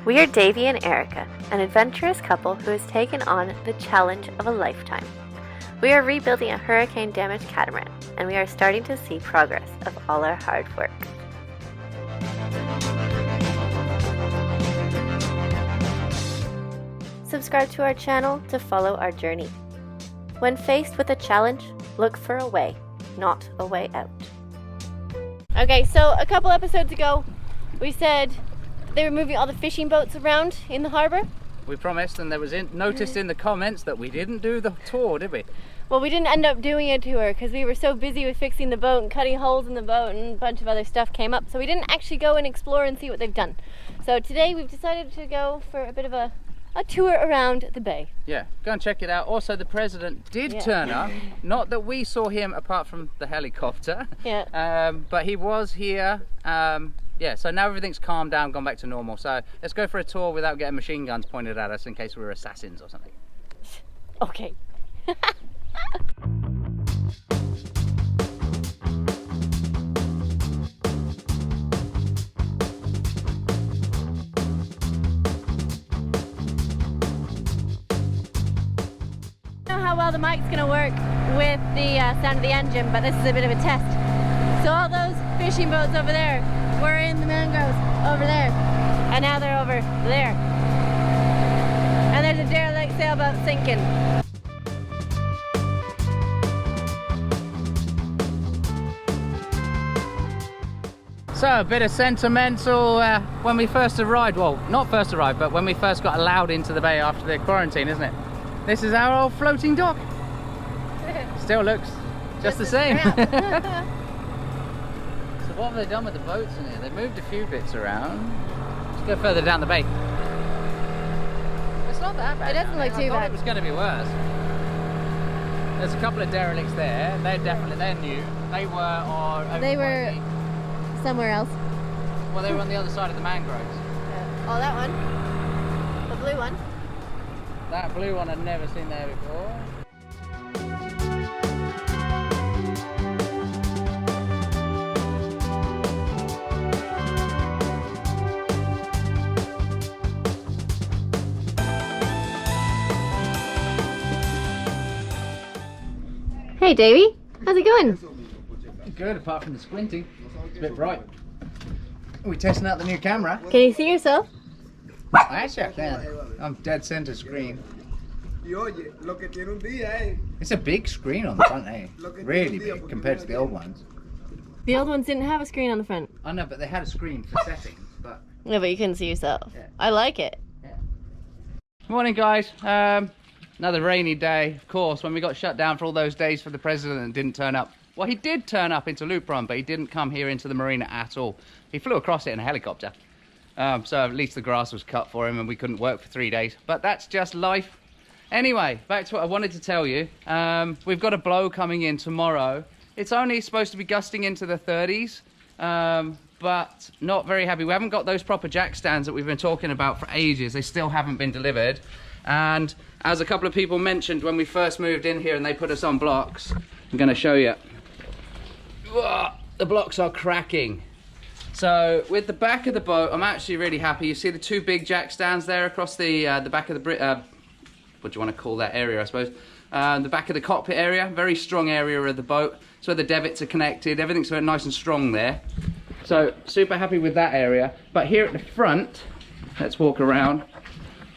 We are Davy and Erica, an adventurous couple who has taken on the challenge of a lifetime. We are rebuilding a hurricane-damaged catamaran, and we are starting to see progress of all our hard work. Subscribe to our channel to follow our journey. When faced with a challenge, look for a way, not a way out. Okay, so a couple episodes ago, we said they were moving all the fishing boats around in the harbor. We promised, and there was noticed in the comments that we didn't do the tour, did we? Well, we didn't end up doing a tour because we were so busy with fixing the boat and cutting holes in the boat, and a bunch of other stuff came up, so we didn't actually go and explore and see what they've done. So today we've decided to go for a bit of a tour around the bay. Yeah, go and check it out. Also, the president did turn up. Not that we saw him apart from the helicopter. Yeah. But he was here. Yeah, so now everything's calmed down, gone back to normal. So let's go for a tour without getting machine guns pointed at us in case we were assassins or something. Okay. I don't know how well the mic's going to work with the sound of the engine, but this is a bit of a test. So all those fishing boats over there were in the mangroves over there, and now they're over there. And there's a derelict sailboat sinking. So a bit of sentimental when we first arrived. Well, not first arrived, but when we first got allowed into the bay after the quarantine, isn't it? This is our old floating dock. Still looks just the same. So what have they done with the boats in here? They've moved a few bits around. Let's go further down the bay. It's not that bad. It doesn't look too I thought bad. it was going to be worse. There's a couple of derelicts there. They're new. They were Somewhere else. Well, they were on the other side of the mangroves. Yeah. Oh, that one. The blue one. That blue one I'd never seen there before. Hey Davy, how's it going? Good, apart from the squinting. It's a bit bright. Are we testing out the new camera? Can you see yourself? Actually, I can. I'm dead center screen. It's a big screen on the front, eh? Really big compared to the old ones. The old ones didn't have a screen on the front. I know, but they had a screen for settings. But No, but you couldn't see yourself. Yeah. I like it. yeah. Morning, guys. Another rainy day, of course. When we got shut down for all those days for the president and didn't turn up. Well, he did turn up into Lupron, but he didn't come here into the marina at all. He flew across it in a helicopter. So at least the grass was cut for him and we couldn't work for 3 days. But that's just life. Anyway, back to what I wanted to tell you. We've got a blow coming in tomorrow. It's only supposed to be gusting into the 30s, but not very heavy. We haven't got those proper jack stands that we've been talking about for ages. They still haven't been delivered. And as a couple of people mentioned when we first moved in here and they put us on blocks, I'm going to show you. The blocks are cracking. So with the back of the boat, I'm actually really happy. You see the two big jack stands there across the back of the what do you want to call that area, I suppose? The back of the cockpit area, very strong area of the boat. It's where the davits are connected. Everything's very nice and strong there. So super happy with that area. But here at the front, let's walk around.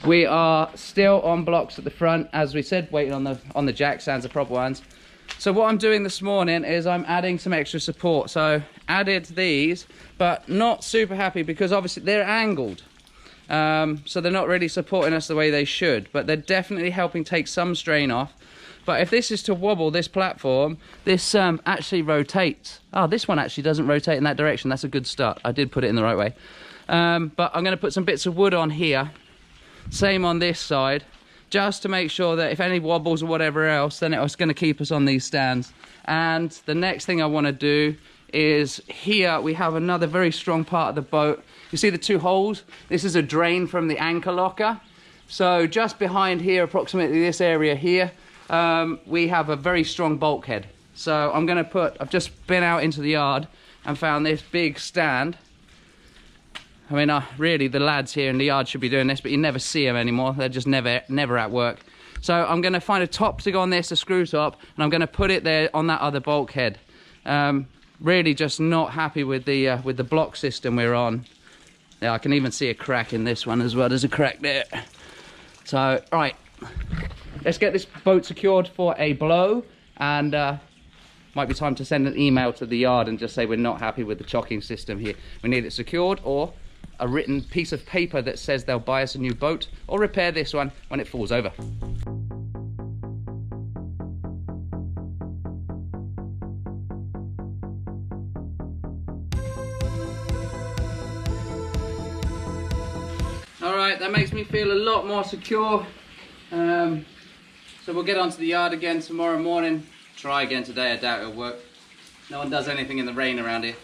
We are still on blocks at the front, as we said, waiting on the jack stands, the proper ones. So what I'm doing this morning is I'm adding some extra support. So added these, but not super happy because obviously they're angled. So they're not really supporting us the way they should, but they're definitely helping take some strain off. But if this is to wobble this platform, this actually rotates. Oh, this one actually doesn't rotate in that direction. That's a good start. I did put it in the right way. But I'm going to put some bits of wood on here. Same on this side, just to make sure that if any wobbles or whatever else, then it's going to keep us on these stands. And the next thing I want to do is here we have another very strong part of the boat. You see the two holes? This is a drain from the anchor locker. So just behind here, approximately this area here, we have a very strong bulkhead. So I'm going to put, I've just been out into the yard and found this big stand. I mean, really, the lads here in the yard should be doing this, but you never see them anymore. They're just never at work. So I'm going to find a top to go on this, a screw top, and I'm going to put it there on that other bulkhead. Really just not happy with the block system we're on. Yeah, I can even see a crack in this one as well. There's a crack there. So, right, let's get this boat secured for a blow, and might be time to send an email to the yard and just say we're not happy with the chocking system here. We need it secured, or a written piece of paper that says they'll buy us a new boat or repair this one when it falls over. Alright, that makes me feel a lot more secure. So we'll get onto the yard again tomorrow morning. Try again today, I doubt it'll work. No one does anything in the rain around here.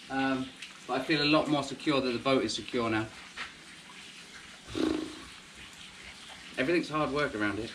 But I feel a lot more secure that the boat is secure now. Everything's hard work around here.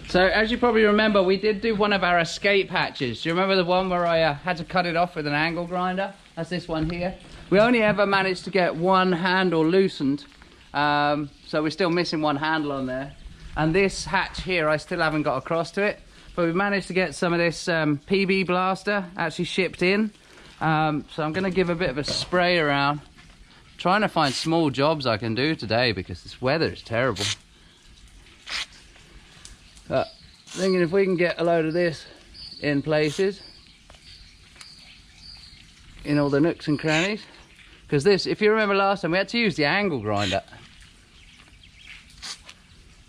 So as you probably remember, we did do one of our escape hatches. Do you remember the one where I had to cut it off with an angle grinder? That's this one here. We only ever managed to get one handle loosened. So we're still missing one handle on there. And this hatch here, I still haven't got across to it. But we managed to get some of this PB blaster actually shipped in. So I'm going to give a bit of a spray around. Trying to find small jobs I can do today because this weather is terrible. Thinking if we can get a load of this in places, in all the nooks and crannies. Because this, if you remember last time, we had to use the angle grinder.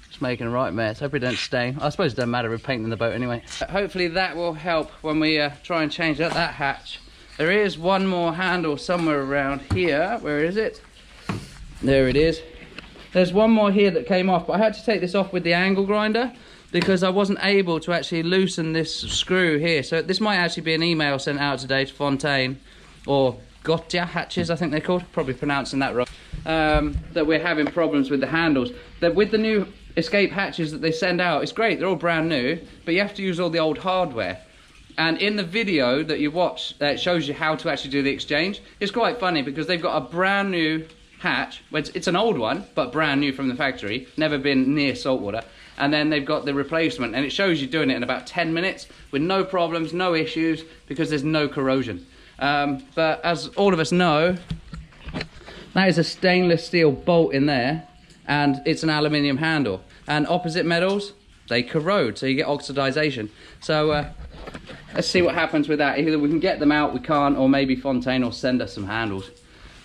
Just making a right mess. Hope it don't stain. I suppose it doesn't matter, we're painting the boat anyway. Hopefully that will help when we try and change out that hatch. There is one more handle somewhere around here. Where is it? There it is. There's one more here that came off, but I had to take this off with the angle grinder because I wasn't able to actually loosen this screw here. So this might actually be an email sent out today to Fontaine, or Gotcha hatches, I think they're called. Probably pronouncing that wrong. That we're having problems with the handles. That with the new escape hatches that they send out, it's great, they're all brand new, but you have to use all the old hardware. And in the video that you watch, it shows you how to actually do the exchange. It's quite funny because they've got a brand new hatch. It's an old one, but brand new from the factory. Never been near saltwater. And then they've got the replacement, and it shows you doing it in about 10 minutes with no problems, no issues, because there's no corrosion. But as all of us know, that is a stainless steel bolt in there, and it's an aluminium handle. And opposite metals, they corrode, so you get oxidization. So let's see what happens with that. Either we can get them out, we can't, or maybe Fontaine will send us some handles.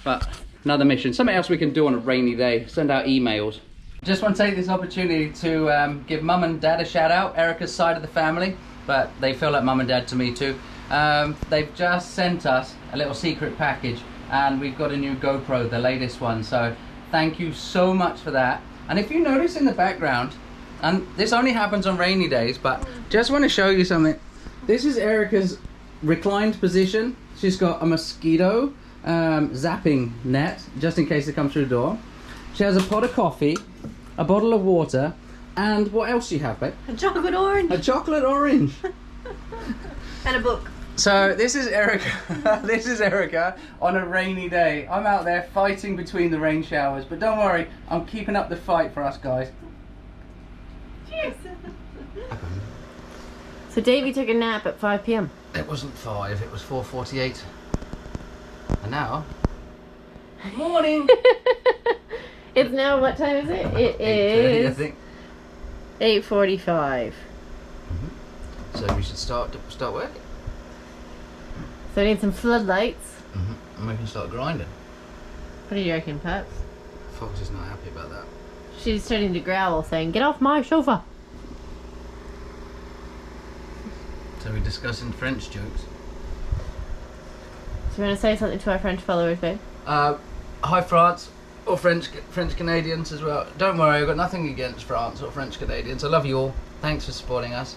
But another mission, something else we can do on a rainy day, send out emails. Just want to take this opportunity to give Mum and Dad a shout out, Erica's side of the family, but they feel like Mum and Dad to me too. They've just sent us a little secret package, and we've got a new GoPro, the latest one, so thank you so much for that. And if you notice in the background, and this only happens on rainy days, but just want to show you something. This is Erica's reclined position. She's got a mosquito zapping net, just in case they come through the door. She has a pot of coffee, a bottle of water, and what else do you have, babe? A chocolate orange. A chocolate orange. And a book. So this is Erica. This is Erica on a rainy day. I'm out there fighting between the rain showers, but don't worry, I'm keeping up the fight for us guys. Cheers. So Davy took a nap at 5 p.m. It wasn't 5, it was 4:48. And now, morning. It's now, what time is it? It 8:30, I is think. 8:45. So we should start working. So we need some floodlights. And we can start grinding. What do you reckon, Paps? Foxy's not happy about that. She's starting to growl, saying, "Get off my sofa." So we're discussing French jokes. So you want to say something to our French followers, babe? Hi France, or French Canadians as well. Don't worry, I've got nothing against France or French Canadians. I love you all. Thanks for supporting us.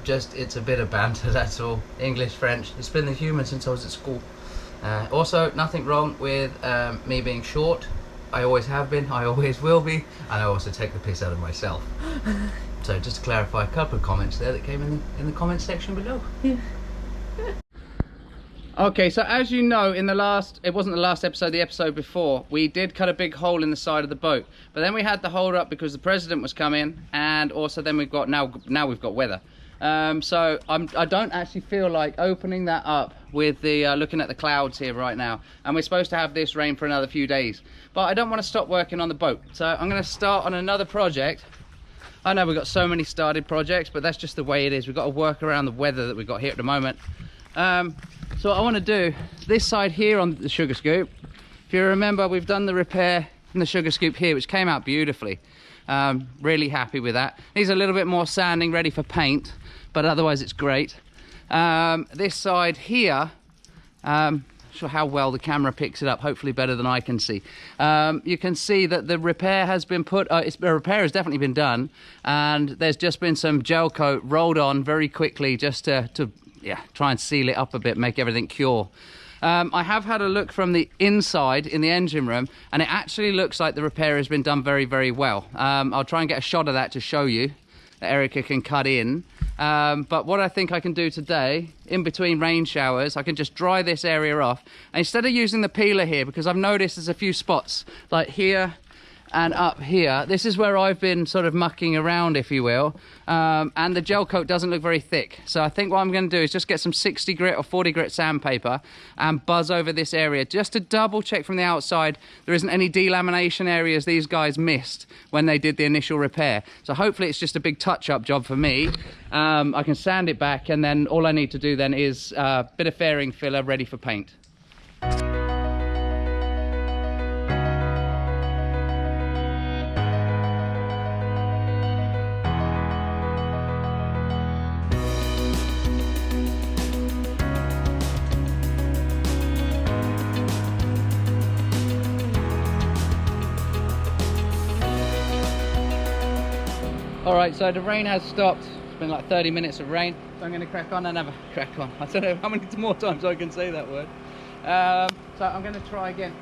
Just, it's a bit of banter, that's all. English, French. It's been the humour since I was at school. Also, nothing wrong with me being short. I always have been, I always will be, and I also take the piss out of myself. So just to clarify, a couple of comments there that came in the comment section below. Yeah. Okay, so as you know, in the last, it wasn't the last episode, the episode before, we did cut a big hole in the side of the boat. But then we had the hold up because the president was coming, and also then we've got, now we've got weather. So I don't actually feel like opening that up with the, looking at the clouds here right now. And we're supposed to have this rain for another few days. But I don't want to stop working on the boat. So I'm going to start on another project. I know we've got so many started projects, but that's just the way it is. We've got to work around the weather that we've got here at the moment. So what I want to do, this side here on the sugar scoop, if you remember, we've done the repair in the sugar scoop here, which came out beautifully. Really happy with that. Needs a little bit more sanding, ready for paint, but otherwise it's great. This side here, not sure how well the camera picks it up, hopefully better than I can see. You can see that the repair has been put, the repair has definitely been done, and there's just been some gel coat rolled on very quickly just to try and seal it up a bit, make everything cure. I have had a look from the inside in the engine room, and it actually looks like the repair has been done very, very well. I'll try and get a shot of that to show you that Erica can cut in. But what I think I can do today, in between rain showers, I can just dry this area off. And instead of using the peeler here, because I've noticed there's a few spots, like here and up here, this is where I've been sort of mucking around, if you will, and the gel coat doesn't look very thick. So I think what I'm going to do is just get some 60 grit or 40 grit sandpaper and buzz over this area just to double check from the outside there isn't any delamination areas these guys missed when they did the initial repair. So hopefully it's just a big touch-up job for me. I can sand it back, and then all I need to do then is a bit of fairing filler ready for paint. Alright, so the rain has stopped. It's been like 30 minutes of rain. So I'm going to crack on and have a crack on. I don't know how many more times I can say that word. So I'm going to try again.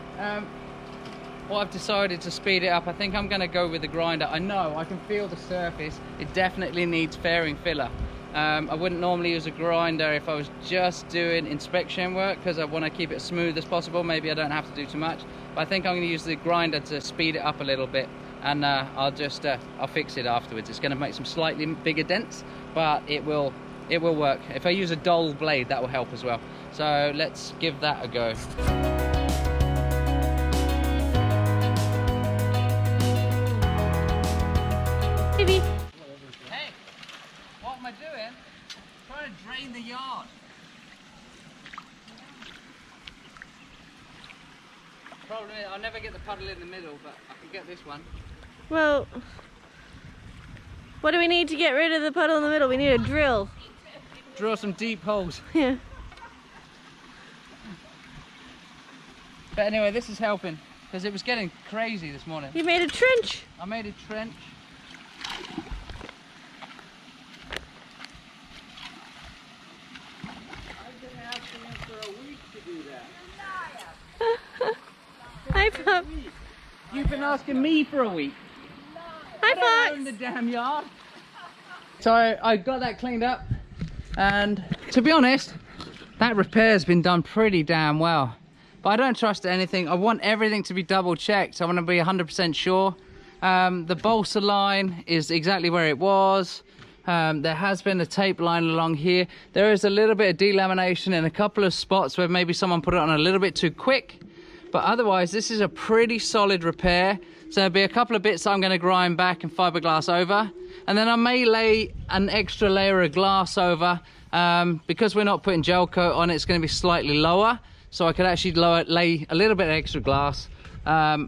What I've decided to speed it up, I think I'm going to go with the grinder. I know, I can feel the surface. It definitely needs fairing filler. I wouldn't normally use a grinder if I was just doing inspection work, because I want to keep it as smooth as possible. Maybe I don't have to do too much. But I think I'm going to use the grinder to speed it up a little bit. And I'll fix it afterwards. It's going to make some slightly bigger dents, but it will work. If I use a dull blade, that will help as well. So let's give that a go. Davy. Hey, what am I doing? I'm trying to drain the yard. Problem is, I'll never get the puddle in the middle, but I can get this one. Well, what do we need to get rid of the puddle in the middle? We need a drill. Drill some deep holes. Yeah. But anyway, this is helping, because it was getting crazy this morning. You made a trench. I made a trench. I've been asking him for a week to do that. Hi, Pop. You've been asking me for a week. Hi, I don't own Fox. the damn yard. So I got that cleaned up, and to be honest, that repair's been done pretty damn well. But I don't trust anything. I want everything to be double checked. I want to be 100% sure. The balsa line is exactly where it was. There has been a tape line along here. There is a little bit of delamination in a couple of spots where maybe someone put it on a little bit too quick. But otherwise, this is a pretty solid repair. So there'll be a couple of bits I'm going to grind back and fiberglass over. And then I may lay an extra layer of glass over. Because we're not putting gel coat on, it's going to be slightly lower. So I could actually lay a little bit of extra glass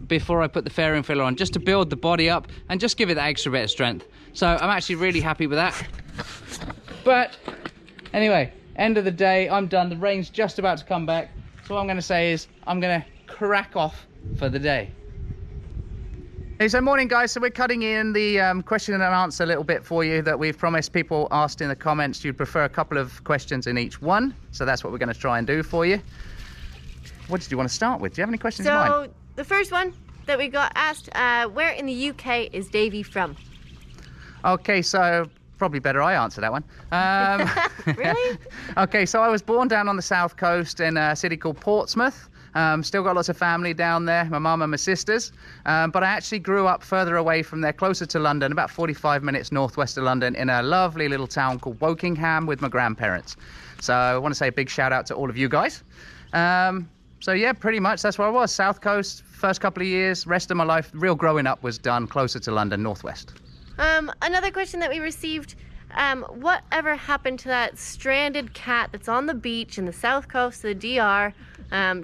before I put the fairing filler on, just to build the body up and just give it that extra bit of strength. So I'm actually really happy with that. But anyway, end of the day, I'm done. The rain's just about to come back. So what I'm going to say is I'm going to crack off for the day. Hey, so morning guys, so we're cutting in the question and answer a little bit for you that we've promised. People asked in the comments you'd prefer a couple of questions in each one, so that's what we're going to try and do for you. What did you want to start with? Do you have any questions in mind? So the first one that we got asked, where in the UK is Davy from? Okay, so probably better I answer that one. Really? Okay, so I was born down on the south coast in a city called Portsmouth. Still got lots of family down there, my mum and my sisters. But I actually grew up further away from there, closer to London, about 45 minutes northwest of London, in a lovely little town called Wokingham with my grandparents. So I want to say a big shout out to all of you guys. So yeah, pretty much that's where I was. South coast, first couple of years, rest of my life, real growing up was done closer to London, northwest. Another question that we received, whatever happened to that stranded cat that's on the beach in the south coast of the DR?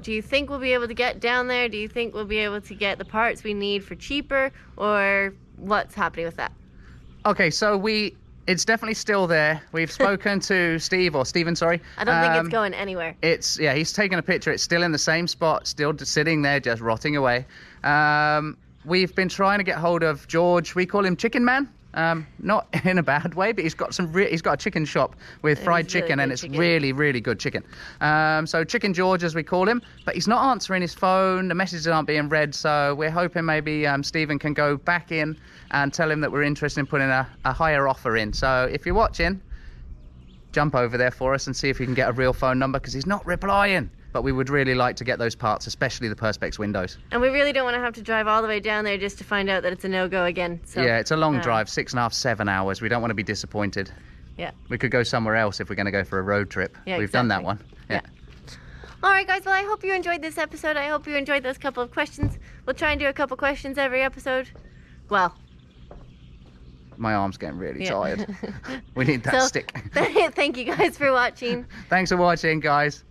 Do you think we'll be able to get down there? Do you think we'll be able to get the parts we need for cheaper, or what's happening with that? Okay, so it's definitely still there. We've spoken to Stephen, sorry. I don't think it's going anywhere. Yeah, he's taken a picture. It's still in the same spot, still just sitting there, just rotting away. We've been trying to get hold of George. We call him Chicken Man. Not in a bad way, but he's got a chicken shop with fried chicken, and it's really, really good chicken. So Chicken George, as we call him, but he's not answering his phone. The messages aren't being read, so we're hoping maybe Stephen can go back in and tell him that we're interested in putting a higher offer in. So if you're watching, jump over there for us and see if you can get a real phone number, because he's not replying. But we would really like to get those parts, especially the Perspex windows. And we really don't want to have to drive all the way down there just to find out that it's a no-go again. So, yeah, it's a long drive, 6.5, 7 hours. We don't want to be disappointed. Yeah. We could go somewhere else if we're going to go for a road trip. Yeah, We've done that one. Yeah. All right, guys. Well, I hope you enjoyed this episode. I hope you enjoyed those couple of questions. We'll try and do a couple questions every episode. Well, my arm's getting really tired. We need that stick. Thank you guys for watching. Thanks for watching, guys.